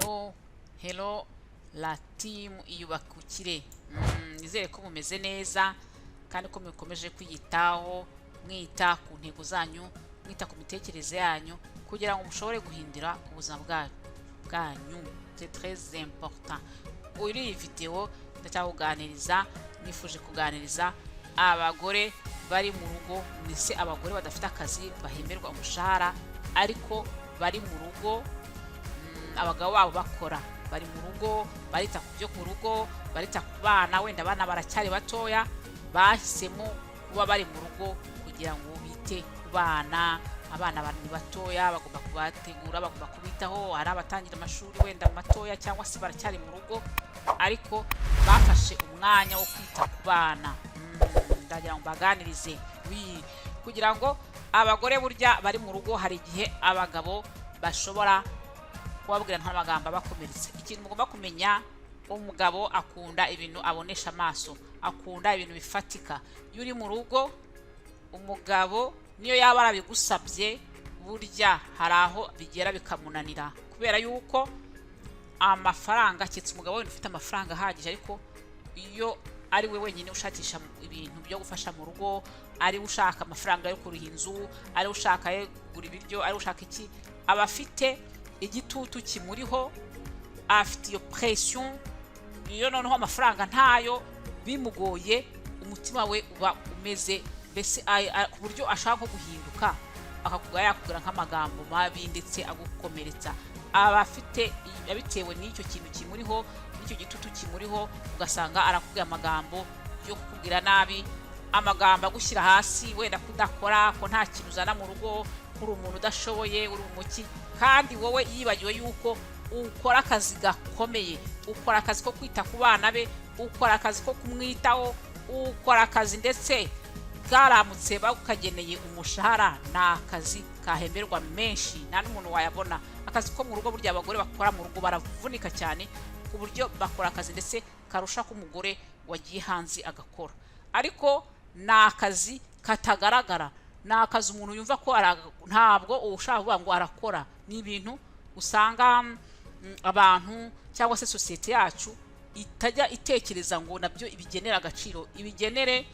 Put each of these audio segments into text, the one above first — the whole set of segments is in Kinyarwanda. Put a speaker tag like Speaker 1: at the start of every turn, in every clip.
Speaker 1: Hello la team iyubakukire. Nizere ko mumeze neza kandi ko mukomeje kwiyitaho, mwita ku ntego zanyu, mwita ku mitekerereze yanyu kugira ngo mushobore guhindura ubuzima bwanyu. C'est très important. Uri video ndacyakuganiriza, nifuje kuganiriza abagore bari mu rugo, nise abagore badafite akazi bahemberwa umushahara ariko bari mu rugo, abagabo babo bakora, bari mu rugo, barita ku byo ku rugo, barita ku bana, wenda abana baracyari batoya, bahisemo kuba bari mu rugo kugira ngo bite ku bana. Abana bari batoya bagomba kubategura, bagomba kubitaho, hari abatangira amashuri wenda matoya cyangwa se baracyari mu rugo ariko bafashe umwanya wo kwita ku bana. Ndagira ngo baganirize kugira ngo abagore burya bari mu rugo hari igihe abagabo bashobora kubabwira nta magambo bakomeretsa. Ikintu mugomba kumenya, umugabo akunda ibintu abonesha amaso, akunda ibintu bifatika. Iyo uri mu rugo, umugabo niyo yaba arabigusabye burya hari aho bigera bikamunanira, kubera yuko amafaranga kitse umugabo we ufite amafaranga ahagije, ariko iyo ari we wenyine ushakisha ibintu byo gufasha mu rugo, ari ushaka amafaranga yo kuriha inzu, ari ushaka kugura ibiryo, ari ushaka iki, aba afite igitutu kimuriho, afite iyo pression. Iyo noneho amafaranga ntayo, bimugoye, umutima we uba umeze mbese ku buryo ashaka guhinduka, akakugaya yakugura nk'amagambo mabi ndetse agukomeretsa. Aba afite abitewe n'icyo kintu kimuriho, n'icyo gitutu kimuriho, ugasanga arakubwira amagambo yo kukubwira nabi, amagambo agushyira hasi, wenda kudakora, ko nta kintu uzana mu rugo, kuri umuntu udashoboye, uri umuki, kandi wowe yibagiwe yuko ukora akazi gakomeye, ukora akazi ko kwita ku bana be, ukora akazi ko kumwitaho, ukora akazi ndetse karamutse bakukageneye umushahara, na akazi kahemberwa menshi, nta n'umuntu wayabona. Akazi ko mu rugo burya abagore bakora mu rugo baravunika cyane ku buryo bakora akazi ndetse karusha ko umugore wagiye hanze agakora, ariko na akazi katagaragara, na akazi umuntu yumva ko ntabwo ushaka kuvuga ngo arakora. Ni ibintu usanga abantu cyangwa se sosiyete yacu itajya itekereza ngo nabyo ibigenera agaciro, ibigenere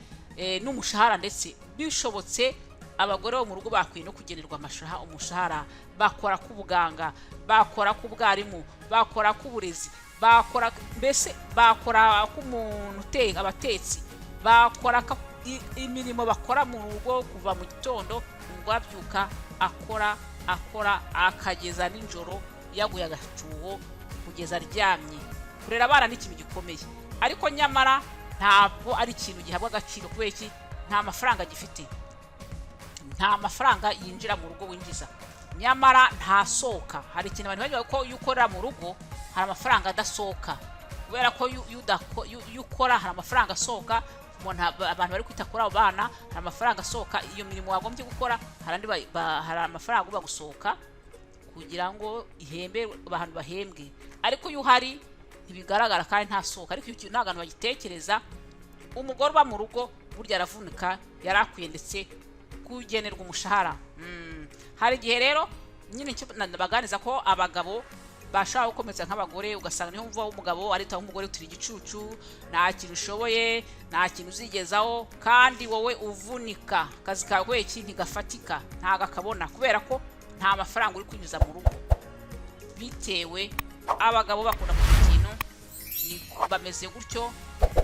Speaker 1: n'umushahara. Ndetse bishobotse abagore bo mu rugo bakwiye no kugenerwa umushahara, bakora ku buganga, bakora ku bwarimu, bakora ku burezi, bakora mbese bakora ku muntu uteka, abatetsi, bakora imirimo bakora mu rugo kuva mu gitondo, ngo abyuka akora akageza nijoro yaguye agacuho kugeza aryamye. Kurera abana ni ikintu gikomeye, ariko nyamara ntabwo ari ikintu gihabwa agaciro, kubera iki? Nta mafaranga gifite, nta mafaranga yinjira mu rugo winjiza, nyamara ntasohoka. Hari ikintu abantu bavuga ko iyo ukorera mu rugo hari amafaranga adasohoka, kubera ko iyo ukora hari amafaranga asohoka. Abantu bari kwita kuri abo bana hari amafaranga asohoka, iyo mirimo wagombye gukora hari amafaranga uba gusohoka kugira ngo ihembe abantu bahembwe. Ariko iyo uhari ntibigaragara kandi ntasohoka. Ariko iyo nta bantu bagitekereza, umugore uba mu rugo burya aravunika, yarakwiye ndetse kugenerwa umushahara. Hari igihe rero nyine baganiza ko abagabo bashaka gukomeza nk'abagore, ugasanga niho mvuga umugabo arita umugore utiri igicucu, nta kintu ushoboye, nta kintu uzigezaho, kandi wowe uvunika, akazi kawe iki ntigafatika, ntago akabona, kubera ko nta mafaranga uri kwinjiza mu rugo. Bitewe abagabo bakunda kugira ikintu bameze gutyo,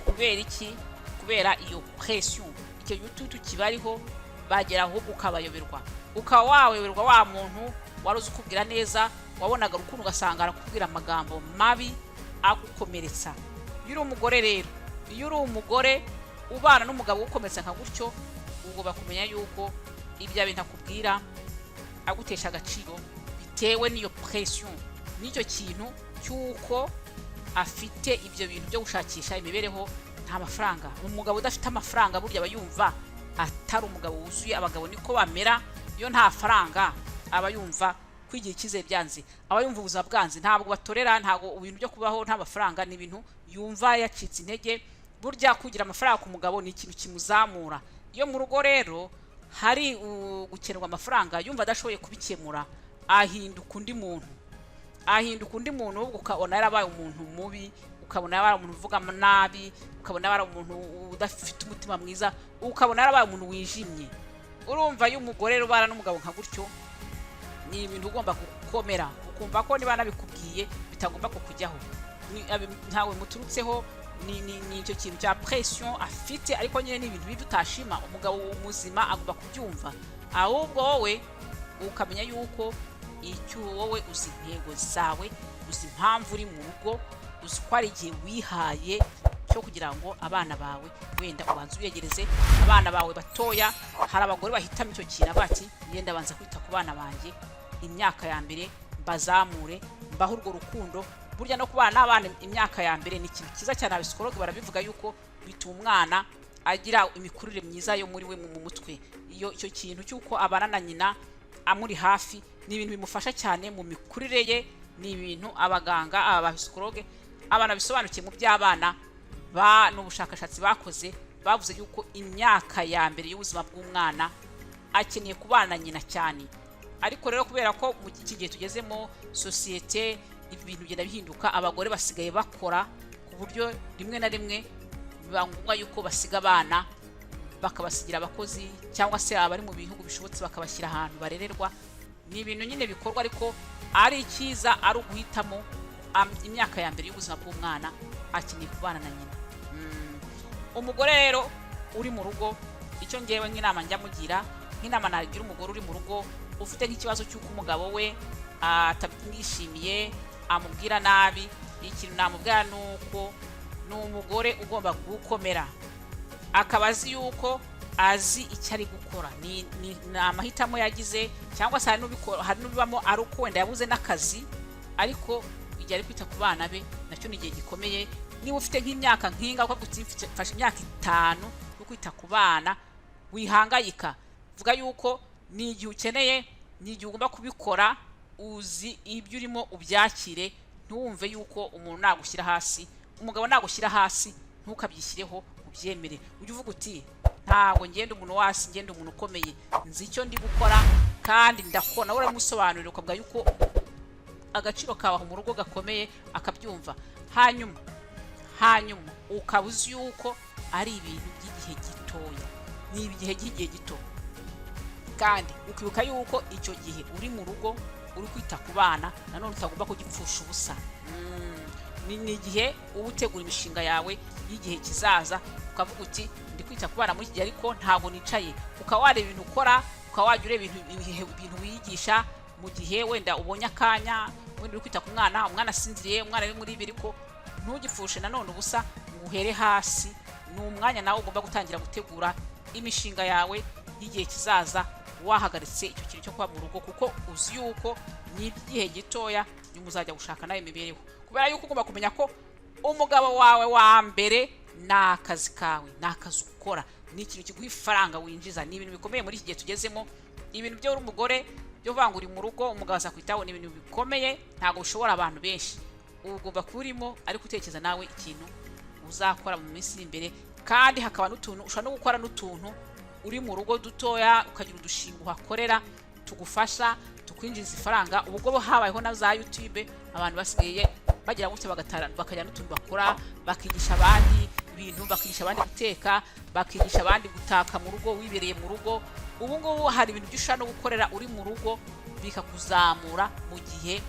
Speaker 1: kubera iki? Kubera iyo pression, icyo gitutu kibariho, bagera ahubwo ukabayoberwa, ukaba wayoberwa wa muntu wari uzi kubwira neza, wabonaga urukundo ugasanga arakubwira amagambo mabi agukomeretsa. Iyo uri umugore rero, iyo uri umugore ubana n'umugabo ukomeretsa nka gutyo, ubwo bakumenya yuko ibyo bintu akubwira agutesha agaciro, bitewe n'iyo pression, n'icyo kintu cy'uko afite ibyo bintu byo gushakisha imibereho, nta mafaranga. Umugabo udafite amafaranga burya aba yumva atari umugabo wuzuye. Abagabo niko bamera, iyo nta faranga aba yumva kwigira icyizere byanze, aba yumva ubuzima bwanze, ntabwo batorera, ntabwo ibintu byo kubaho nta mafaranga ni ibintu yumva yacitse intege. Burya kugira amafaranga ku mugabo ni ikintu kimuzamura. Iyo mu rugo rero hari gukenerwa amafaranga, yumva adashoboye kubikemura, ahinduka undi muntu, ahinduka undi muntu, ukabona yarabaye umuntu mubi, ukabona yarabaye umuntu uvuga nabi, ukabona yarabaye umuntu udafite umutima mwiza, ukabona yarabaye umuntu wijimye. Urumva y'umugore rubara n'umugabo nka gutyo, ni ibintu ugomba gukomera, ukumva ko niba nabikubwiye bitagomba kukujyaho, ntawe muturutseho. Ni icyo kintu cya pression afite, ariko nyine ni ibintu bibi utashima. Umugabo muzima agomba kubyumva, ahubwo wowe ukamenya yuko icyo wowe uzi intego zawe, uzi impamvu uri mu rugo, uzi ko ari igihe wihaye cyo kugira ngo abana bawe wenda ubanze uyegereze. Abana bawe batoya, hari abagore bahitamo icyo kintu bati yenda banza kwita ku bana banjye imyaka ya mbere, mbazamure, mbaho urwo rukundo. Burya no kubana n'abana imyaka ya mbere ni ikintu cyiza cyane. Abapsikologe barabivuga yuko bituma umwana agira imikurire myiza yo muri we mu mutwe. Icyo kintu cy'uko abana na nyina amuri hafi ni ibintu bimufasha cyane mu mikurire ye. Ni ibintu abaganga, abapsikologe, abana bisobanukiye mu by'abana n'ubushakashatsi bakoze, bavuze yuko imyaka ya mbere y'ubuzima bw'umwana akeneye kubana na nyina cyane. Ariko rero kubera ko mu gihe tugezemo sosiyete ibintu bigenda bihinduka, abagore basigaye bakora ku buryo rimwe na rimwe biba ngombwa yuko basiga abana bakabasigira abakozi, cyangwa se abari mu bihugu bishobotse bakabashyira ahantu barererwa. Ni ibintu nyine bikorwa, ariko ari icyiza ari uguhitamo imyaka ya mbere y'ubuzima bw'umwana akeneye kubana na nyina. Umugore rero uri mu rugo, icyo ngewe nk'inama njya mugira, nk'inama nagira umugore uri mu rugo ufite nk'ikibazo cy'uko umugabo we atamwishimiye, amubwira nabi, ikintu namubwira nuko ni umugore ugomba gukomera, akaba azi yuko azi icyo ari gukora. Ni amahitamo yagize, cyangwa se hari n'ubibamo ari uko wenda yabuze n'akazi, ariko igihe ari kwita ku bana be nacyo ni igihe gikomeye. Niba ufite nk'imyaka nk'inga uko mfashe imyaka 5 yo kwita ku bana, wihangayika, vuga yuko ni igihe ukeneye, ni igihe ugomba kubikora, uzi ibyo urimo ubyakire. Ntuwumve yuko umuntu nagushyira hasi, umugabo nagushyira hasi ntukabyishyireho, ubyemere. Ujye uvuga uti ntago ngenda umuntu wasi, ngenda umuntu ukomeye, nzi icyo ndi gukora kandi ndakona. Wowe uramusobanurira ukavuga yuko agaciro kawe mu rugo gakomeye, akabyumva. Hanyuma ukabuzi yuko ari ibintu by'igihe gitoya, ni igihe gito, kandi ukibuka yuko icyo gihe uri mu rugo uri kwita ku bana nanone utagomba kugipfusha ubusa. Ni igihe uba utegura imishinga yawe y'igihe kizaza, ukavuga uti ndi kwita ku bana muri iki gihe, ariko ntabwo nicaye. Ukaba wareba ibintu ukora, ukaba wajya ureba ibintu wiyigisha mu gihe wenda ubonye akanya, wenda uri kwita ku mwana, umwana asinziriye, umwana ari muri ibiri, ko ntugipfushe nanone ubusa ngo uhere hasi. Ni umwanya nawe ugomba gutangira gutegura imishinga yawe y'igihe kizaza, wahagaritse icyo kintu cyo kuba mu rugo, kuko uzi yuko ni igihe gitoya, nyuma uzajya gushaka nawe imibereho. Kubera yuko ugomba kumenya ko umugabo wawe wa mbere ni akazi kawe, ni akazi ukora, ni ikintu kiguha ifaranga winjiza. Ni ibintu bikomeye muri iki gihe tugezemo. Ibintu byo uri umugore byo vanga uri mu rugo umugabo azakwitaho, ni ibintu bikomeye, ntabwo ushobora abantu benshi. Ugomba kurimo ariko utekereza nawe ikintu uzakora mu minsi iri imbere, kandi hakaba n'utuntu ushobora no gukora n'utuntu uri mu rugo dutoya, ukagira udushinga uhakorera tugufasha tukwinjiza ifaranga. Ubwo habayeho na za YouTube, abantu basigaye bagira gutya bakajya n'utuntu bakora, bakigisha abandi ibintu, bakigisha abandi guteka, bakigisha abandi gutaka mu rugo wibereye mu rugo. Ubu ngubu hari ibintu by'ushaka no gukorera uri mu rugo bikakuzamura mu gihe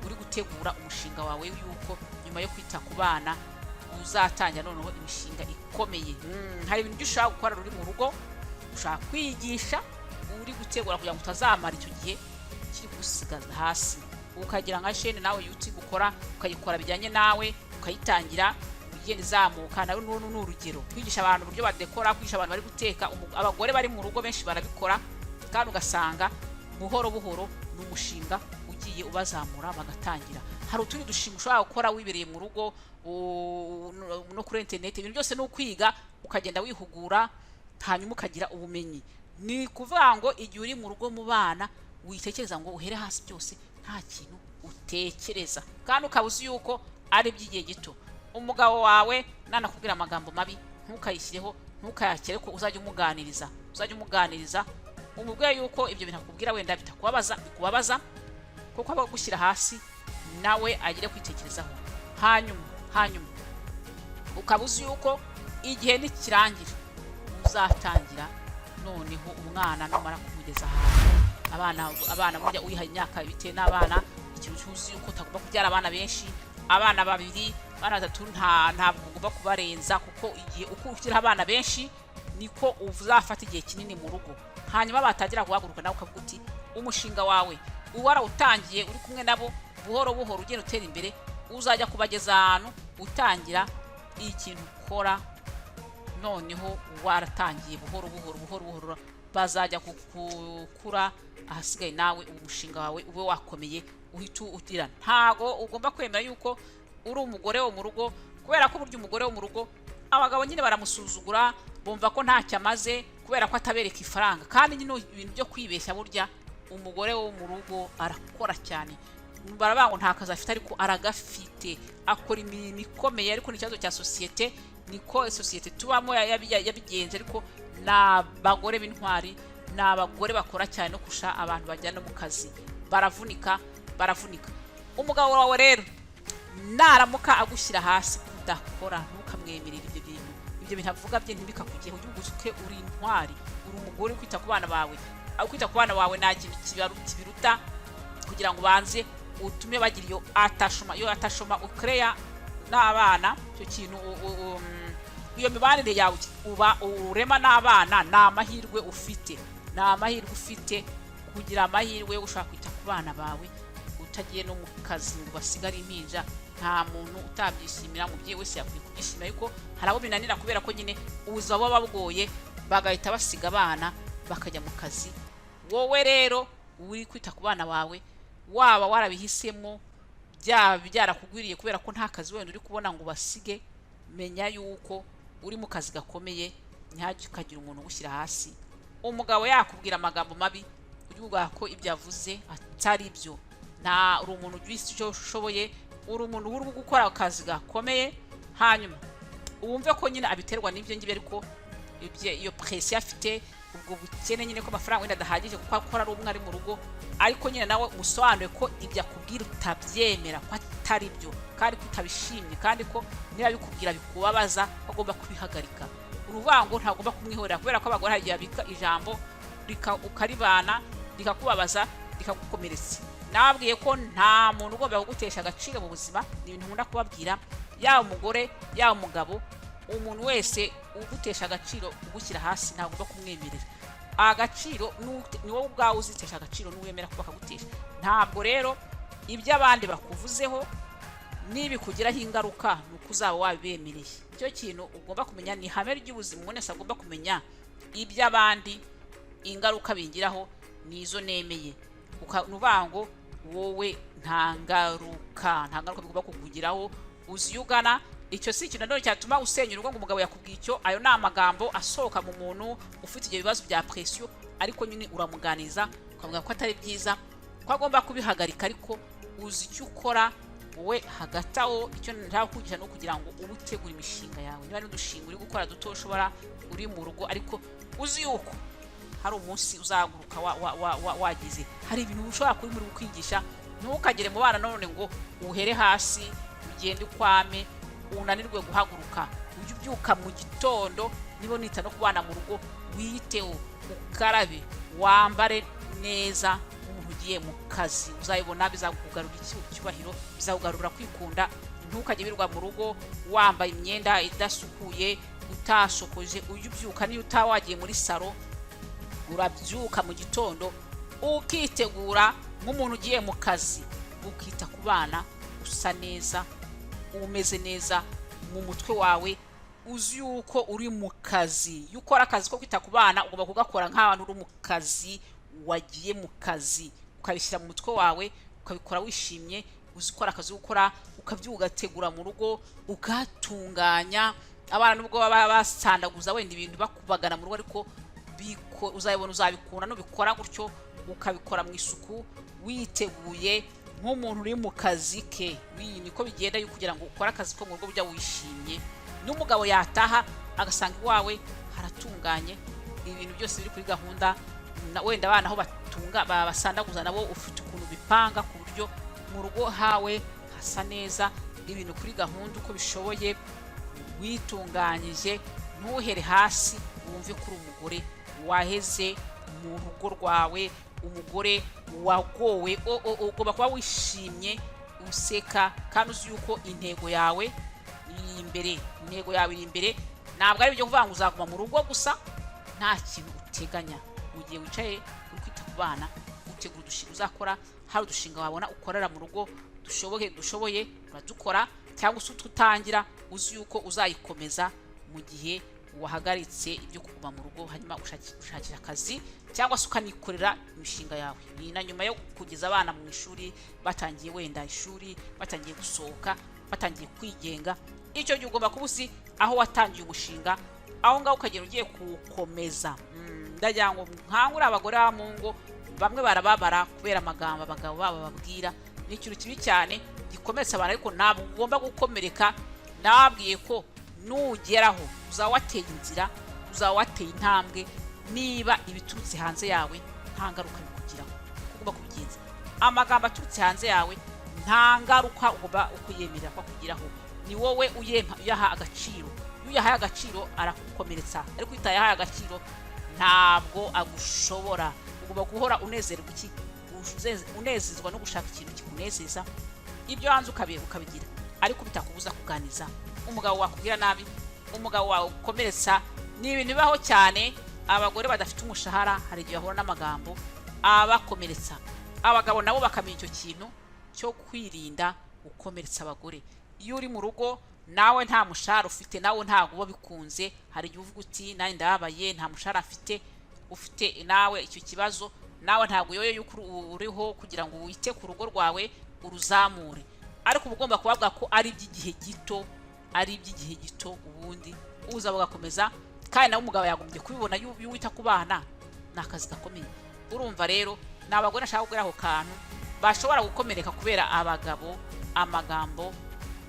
Speaker 1: uri gutegura umushinga wawe, yuko nyuma yo kwita ku bana uzatangira noneho imishinga ikomeye. Hari ibintu by'ushaka gukora uri mu rugo, ushaka kwigisha, uri gutegura kugira ngo utazamara icyo gihe kiri gusigaza hasi. Ukagira nka chaîne nawe YouTube ukora, ukayikora bijyanye nawe, ukayitangira ugenda izamuka. Nawe ni urugero, kwigisha abantu uburyo badekora, kwigisha abantu bari guteka. Abagore bari mu rugo benshi barabikora, kandi ugasanga buhoro buhoro n'umushinga ugiye ubazamura bagatangira. Hari utundi dushinga ushobora gukora wibereye mu rugo no kuri internet. Ibintu byose ni ukwiga, ukagenda wihugura, hanyuma ukagira ubumenyi. Ni kuvuga ngo igihe uri mu rugo mu bana, witekereza ngo uhere hasi byose, nta kintu utekereza, kandi ukabuzi yuko ari by'igihe gito. Umugabo wawe nanakubwira amagambo mabi, ntukayishyireho, ntukayakere, ko uzajya umuganiriza, umubwire yuko ibyo bintu akubwira wenda bitakubabaza, bikubabaza, kuko aba gushyira hasi nawe agire kwitekerezaho. Hanyuma ukaba uzi yuko igihe nikirangira uzatangira noneho umwana numara kumugeza ahantu. Abana burya uyiha imyaka bitewe n'abana, ikintu cyuzi yuko utagomba kubyara abana benshi, abana babiri, abana batatu ntabwo ugomba kubarenza, kuko igihe uko ukira abana benshi niko uzafata igihe kinini mu rugo. Hanyuma batangira guhaguruka nawe ukavuga uti umushinga wawe warawutangiye uri kumwe nabo buhoro buhoro ugenda utera imbere, uzajya kubageza ahantu utangira ikintu ukora noneho waratangiye buhoro buhoro bazajya gukura, ahasigaye nawe umushinga wawe ube wakomeye uhita ugira. Ntago ugomba kwemera yuko uri umugore wo mu rugo, kubera ko burya umugore wo mu rugo abagabo nyine baramusuzugura, bumva ko ntacyo amaze kubera ko atabereka ifaranga. Kandi nyine ibintu byo kwibeshya, burya umugore wo mu rugo arakora cyane. Baravuga ngo nta kazi afite, ariko aragafite, akora imirimo ikomeye. Ariko ni ikibazo cya sosiyete, niko sosiyete tubamo yabigenze. Ariko n'abagore b'intwari, n'abagore bakora cyane no kusha abantu bajyana mu kazi, baravunika. Umugabo wawe rero naramuka agushyira hasi udakora, ntukamwemerera ibyo bintu avuga bye ntibikakugiyeho. Ugiye uri intwari, uri umugore kwita ku bana bawe. Kwita ku bana bawe nta kintu kibiruta, kugira ngo banze utume bagira iyo atashoma ukreya n'abana. Cyo kintu iyo mibanire yawe uba urema n'abana, nta mahirwe ufite kugira amahirwe yo gushaka kwita ku bana bawe utagiye no mu kazi ngo basigare impinja. Nta muntu utabyishimira, umubyeyi wese yakwiye kubyishimira, yuko hari abo binanira kubera ko nyine ubuzima buba babwoye, bagahita basiga abana bakajya mu kazi. Wowe rero uri kwita ku bana bawe, waba warabihisemo byarakugwiriye kubera ko nta kazi wenda uri kubona ngo basige, menya yuko uri mu kazi gakomeye. Ntihagire umuntu ugushyira hasi. Umugabo yakubwira amagambo mabi, uvuga ko ibyo avuze atari byo. Nta uri umuntu ugise icyo ushoboye, uri umuntu uri gukora akazi gakomeye. Hanyuma wumve ko nyine abiterwa n'ibyo ngibyo, ariko iyo pressure afite, ubwo bukene nyine ko amafaranga wenda adahagije kuko akora ari umwe ari mu rugo. Ariko nyine nawe musobanure ko ibyo akubwira utabyemera, ko atari byo, kandi ko utabishimye, kandi ko niba bikubwira bikubabaza agomba kubihagarika. Uruvango ntagomba kumwihorera, kubera ko abagore hagiye abika ijambo ukaribana rikakubabaza rikagukomeretsa. Nababwiye ko nta muntu ugomba kugutesha agaciro mu buzima. Ni ibintu nkunda kubabwira, yaba umugore yaba umugabo. Umuntu wese ugutesha agaciro, ugushyira hasi, ntagomba kumwemerera. Agaciro ni wowe ubwawe uzitesha agaciro, n'uwemera kuba akagutesha. Ntabwo rero ibyo abandi bakuvuzeho nibikugiraho ingaruka, nuko uzaba wabibemereye. Icyo kintu ugomba kumenya, ni ihame ry'ubuzima. Umuntu wese agomba kumenya ibyo abandi ingaruka bingiraho nizo nemeye. Ukavuga ngo wowe nta ngaruka bigomba kukugiraho, uziyugana. Icyo si ikintu nanone cyatuma usenya urugo ngo umugabo yakubwiye icyo. Ayo ni amagambo asohoka mu muntu ufite ibyo bibazo bya pressure, ariko nyine uramuganiza ukavuga ko atari byiza, ko agomba kubihagarika. Ariko uzi icyo ukora wowe hagati aho. Icyo nshaka kugisha no kugira ngo ube utegura imishinga yawe. Niba ari udushinga uri gukora duto ushobora uri mu rugo, ariko uzi yuko hari umunsi uzaguruka wagize, hari ibintu ushobora kuri muri kwigisha. Ntukagere mu bana none ngo uhere hasi ugende ukwame, unanirwe guhaguruka. Ujye ubyuka mu gitondo, nibo nita no kubana mu rugo, wiyiteho, ukarabe, wambare neza umuntu ugiye mu kazi. Uzayibona bizakugarura icyubahiro, bizakugarura kwikunda. Ntukajye birwa mu rugo wambaye imyenda idasukuye, utashokoje. Ujye ubyuka, niyo utawagiye muri salo, urabyuka mu gitondo ukitegura nk'umuntu ugiye mu kazi, ukita ku bana, usa neza, umeze neza mu mutwe wawe. Uzi yuko uri mu kazi, iyo ukora akazi ko kwita ku bana ugomba kugakora nk'abantu uri mu kazi, wagiye mu kazi, ukabishyira mu mutwe wawe, ukabikora wishimye. Uzi ukora akazi gukora, ukabyugategura mu rugo, ugatunganya. Abana nubwo baba basandaguza wenda ibintu bakubagana mu rugo, ariko uzabibona, uzabikunda nubikora gutyo, ukabikora mu isuku, witeguye nk'umuntu uri mu kazi ke. Niko bigenda kugira ngo ukore akazi ko mu rugo bujya wishimye. N'umugabo yataha agasanga iwawe haratunganye, ibintu byose biri kuri gahunda. Wenda abana aho basandaguza nabo ufite ukuntu bipanga ku buryo mu rugo hawe hasa neza, ibintu kuri gahunda uko bishoboye, witunganyije, ntuhere hasi wumve kuri umugore waheze mu rugo rwawe, umugore wagowe. Ugomba kuba wishimye useka kandi uzi yuko intego yawe iri imbere, ntabwo ari ibyo kuvuga ngo uzaguma mu rugo gusa nta kintu uteganya. Mu gihe wicaye uri kwita ku bana, utegura udushinga uzakora, hari udushinga wabona ukorera mu rugo dushoboye uradukora, cyangwa se utangira uzi yuko uzayikomeza mu gihe wahagaritse ibyo kuguma mu rugo, hanyuma ushakira akazi cyangwa se ukanikorera imishinga yawe. Ni na nyuma yo kugeza abana mu ishuri, batangiye wenda ishuri, batangiye gusohoka, batangiye kwigenga, icyo gihe ugomba kuba uzi aho watangiye umushinga, aho ngaho ukagenda ugiye kuwukomeza. Ndagira ngo nkangure abagore ba mu ngo, bamwe barababara kubera amagambo abagabo babo bababwira. Ni ikintu kibi cyane gikomeretsa abantu, ariko ntabwo ugomba gukomereka. Nababwiye ko nugeraho uzaba wateye inzira, uzaba wateye intambwe, niba ibiturutse hanze yawe nta ngaruka bikugiraho. Ugomba kubigenza. Amagambo aturutse hanze yawe nta ngaruka ugomba ukuyemerera ko akugiraho. Ni wowe uyaha agaciro. Iyo uyahaye agaciro arakukomeretsa, ariko iyo utayahaye agaciro ntabwo agushobora. Ugomba guhora unezerwa unezezwa no gushaka ikintu kikunezeza, ibyo hanze ukabigira, ariko bitakubuza kuganiza umugabo wakubwira nabi, umugabo wawe ukomeretsa. Ni ibintu bibaho cyane. Abagore badafite umushahara hari igihe bahura n'amagambo abakomeretsa. Abagabo nabo bakamenya icyo kintu cyo kwirinda gukomeretsa abagore. Iyo uri mu rugo nawe nta mushahara ufite, nawe ntabwo uba bikunze, hari igihe uvuga uti nanjye ndababaye, nta mushahara ufite nawe icyo kibazo, nawe ntabwo yoye yuko uriho kugira ngo wite ku rugo rwawe uruzamure, ariko uba ugomba kubavuga ko ari iby'igihe gito, ubundi uza bugakomeza. Kandi nawe umugabo yagombye kubibona, iyo wita ku bana ni akazi gakomeye. Urumva rero ni abagore nashaka kugera ako kantu bashobora gukomereka kubera abagabo amagambo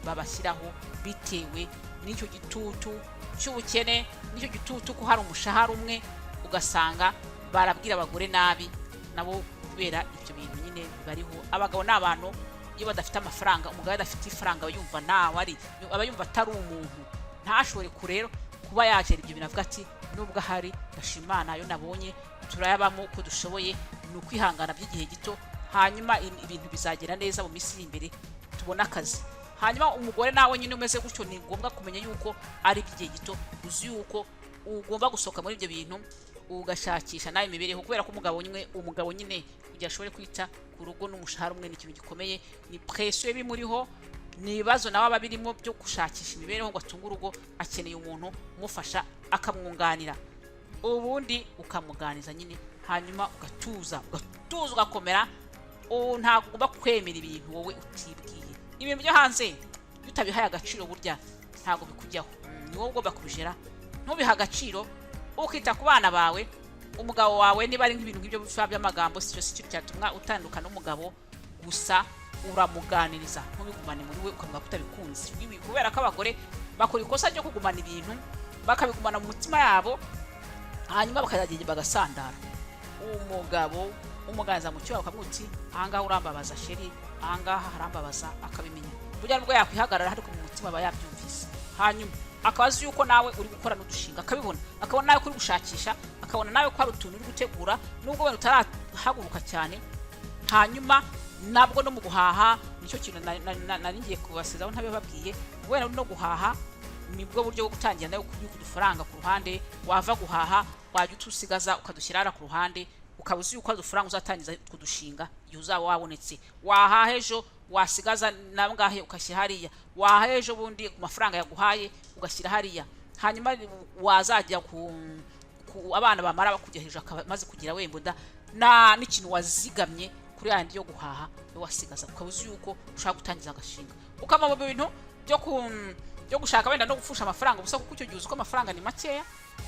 Speaker 1: babashyiraho bitewe n'icyo gitutu cy'ubukene, n'icyo gitutu ko hari umushahara umwe, ugasanga barabwira abagore nabi nabo kubera ibyo bintu nyine bariho. Abagabo ni abantu iyo badafite amafaranga, umugabo adafite ifaranga yumva aba yumva atari umuntu, ntashobore kurero kuba yagera ibyo bintu, avuga ati nubwo ahari ndashimana yo nabonye, turayabamo uko dushoboye, ni ukwihangana by'igihe gito, hanyuma ibintu bizagera neza mu minsi iri imbere tubona akazi. Hanyuma umugore nawe nyine umeze gutyo, ni ngombwa kumenya yuko ari iby'igihe gito, uzi yuko ugomba gusohoka muri ibyo bintu ugashakisha nawe imibereho, kubera ko umugabo nyine kugira ashobore kwita ku rugo n'umushahara umwe ni ikintu gikomeye, ni pressure bimuriho, ni ibibazo nawe aba birimo byo gushakisha imibereho ngo atunge urugo. Akeneye umuntu umufasha akamwunganira, ubundi ukamuganiza nyine, hanyuma ugatuza ugakomera. Ntabwo ugomba kwemera ibintu wowe utibwiye. Ibintu byo hanze iyo utabihaye agaciro burya ntabwo bikujyaho, ni wowe ugomba kubijera. Ntubiha agaciro, ukita ku bana bawe, umugabo wawe niba ari nk'ibintu nk'ibyo by'amagambo, si cyo cyatuma utandukana n'umugabo, gusa uramuganiriza, ntubigumane muri we ukavuga ko utabikunze. Kubera ko abagore bakora ikosa ryo kugumana ibintu, bakabigumana mu mutima yabo, hanyuma bakazagenda bagasandara. Umugabo umuganza mu cyo ukavuga uti ahangaha urambabaza sheri, ahangaha harambabaza, akabimenya. Burya nubwo yakwihagarara ariko mu mutima aba yabyumvise, hanyuma akabazi yuko nawe uri gukora n'udushinga, akabibona, akabona nawe kuri gushakisha, akabona nawe ko hari utuntu uri gutegura nubwo wenda utarahaguruka cyane. Hanyuma nabwo no mu guhaha nicyo kintu nari ngiye kubasizaho ntabibabwiye, wenda no guhaha nibwo buryo bwo gutangira nawe kubika udufaranga ku ruhande. Wava guhaha wajya utusigaza ukadushyira ku ruhande, ukaba uzi yuko udufaranga uzatangiza kudushinga igihe uzaba wabonetse. Wahaha ejo wasigaza nangahe ukashyira hariya, wahaha ejo bundi ku mafaranga yaguhaye ugashyira hariya, hanyuma wazajya ku abana bamara bakujya hejuru akamaze kugira wembuda n'ikintu wazigamye kuri yandi yo guhaha yo wasigaza, ukaba uzi yuko ushaka gutangiza agashinga. Ukama mu bintu byo gushaka wenda no gufusha amafaranga gusa, kuko icyo gihe uzi ko amafaranga ni makeya.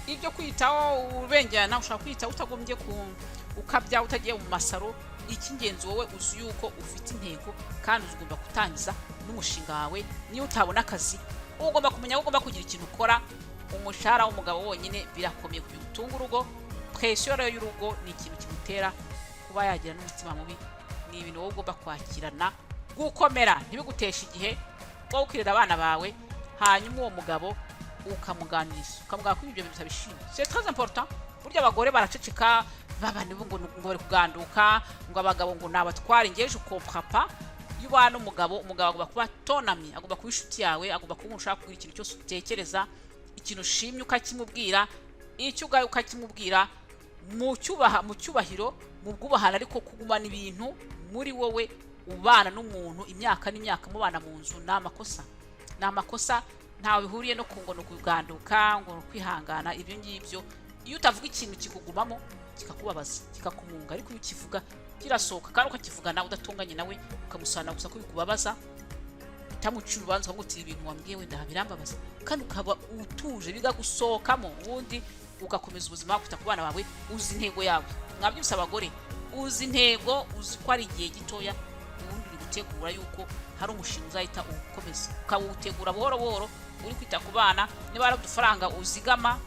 Speaker 1: Ibyo kwitaho ubengerana ushaka kwita utagombye ukabya utagiye mu masaro. Icy'ingenzi wowe uzi yuko ufite intego kandi ugomba gutangiza n'umushinga wawe. Niyo utabona akazi ugomba kumenya ugomba kugira ikintu ukora. Umushahara w'umugabo wonyine birakomeye kugira utunga urugo. Pressure y'urugo ni ikintu kimutera kuba yagira n'umutima mubi. Ni ibintu wowe ugomba kwakirana gukomera ntibigutesha igihe wowe ukirira abana bawe, hanyuma uwo mugabo ukamuganiriza ukamubwira ko ibyo bintu bitabishimye. C'est très important. Burya abagore baraceceka baba nibo ngo bari kuganduka, ngo abagabo ngo nabatware, ngeje ukomprapa. Iyo ubana umugabo agomba kuba tonami, agomba kuba inshuti yawe, agomba kuba ushaka kugira ikintu cyose utekereza, ikintu ushimye ukakimubwira, icyo ugaye ukakimubwira mu cyubahiro, mu bwubahana, ariko kugumana ibintu muri wowe ubana n'umuntu imyaka n'imyaka mubana mu nzu ni amakosa ntawe bihuriye no kungono kuganduka ngo kwihangana. Ibyo ngibyo iyo utavuga ikintu kikugumamo kikakubabaza kikakumunga, ariko iyo ukivuga kirasohoka kandi ukakivuga nawe udatunganye nawe ukamusana gusa ko bikubabaza, utamucira urubanza ngo uti ibintu wambwiye wenda birambabaza, kandi ukaba utuje bigagusohokamo, ubundi ugakomeza ubuzima kwita ku bana bawe. Uzi intego yawe, mwabyumvise abagore, uzi intego, uzi ko ari igihe gitoya, ubundi uri gutegura yuko hari umushinga uzahita ukomeza, ukawutegura buhoro buhoro, uri kwita ku bana. Niba ari udufaranga uzigama,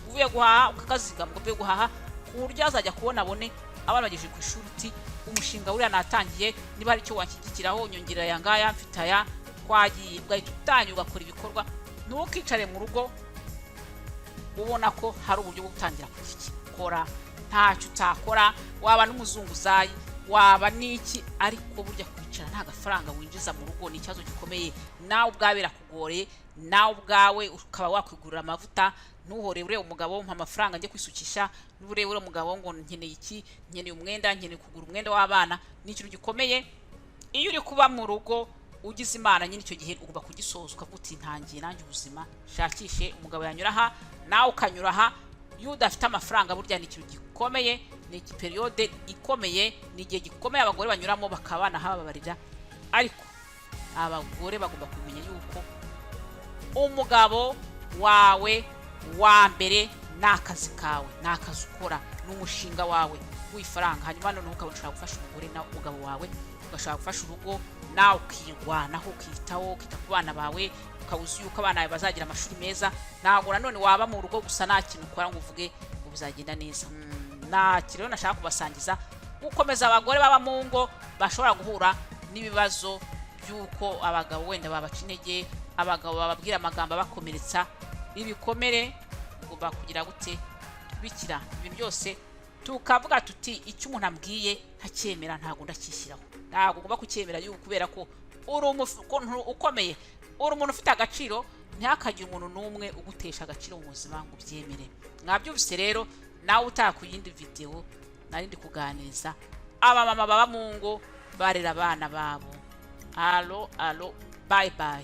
Speaker 1: uvuye guhaha ukakazigama, uvuye guhaha ku buryo azajya kubona abone abana bagejeje ku ishuri uti umushinga uriya natangiye, niba ari cyo wanshyigikiraho nyongerera aya ngaya mfite aya, twagiye ugahita utangira ugakora ibikorwa. Ntukicare mu rugo ubona ko hari uburyo bwo gutangira kugikora, ntacyo utakora, waba n'umuzunguzayi, waba n'iki, ariko burya kwicara nta gafaranga winjiza mu rugo ni ikibazo gikomeye. Nawe ubwawe birakugoreye, nawe ubwawe ukaba wakwigurira amavuta, ntuhorere umugabo mpa amafaranga njye kwisukisha, n'uburebure umugabo ngo nkeneye iki, nkeneye umwenda, nkeneye kugura umwenda w'abana. Ni ikintu gikomeye. Iyo uri kuba mu rugo ugize Imana nyine, icyo gihe ugomba kugisoza ukavuga uti ntangiye nanjye ubuzima, shakishe umugabo yanyura aha nawe ukanyura aha. Iyo udafite amafaranga burya ni ikintu gikomeye, ni periode ikomeye, ni igihe gikomeye abagore banyuramo bakabana hababarira. Ariko abagore bagomba kumenya yuko umugabo wawe wa mbere ni akazi kawe, ni akazi ukora, ni umushinga wawe w'ifaranga. Hanyuma noneho ukabona ushaka gufasha umugore na umugabo wawe, ugashaka gufasha urugo, nawe ukirwanaho, ukitaho, ukita ku bana bawe, ukawuzi yuko abana bawe bazagira amashuri meza. Ntabwo nanone waba mu rugo gusa nta kintu ukora ngo uvuge ngo bizagenda neza. Nta rero nashaka kubasangiza, gukomeza abagore baba mu ngo bashobora guhura n'ibibazo by'uko abagabo wenda babaca intege, abagabo bababwira amagambo abakomeretsa. Ibikomere ugomba kugira gute bikira ibintu byose, tukavuga tuti icyo umuntu ambwiye ntacyemera, ntabwo ndakishyiraho, ntabwo ugomba kucyemera yuko kubera ko uri umuntu ukomeye, uri umuntu ufite agaciro. Ntihakagire umuntu n'umwe ugutesha agaciro mu buzima ngo ubyemere. Mwabyumvise rero, nawe utaha ku yindi video narindi kuganiriza abamama baba mu ngo barera abana babo. Alo, bye bye.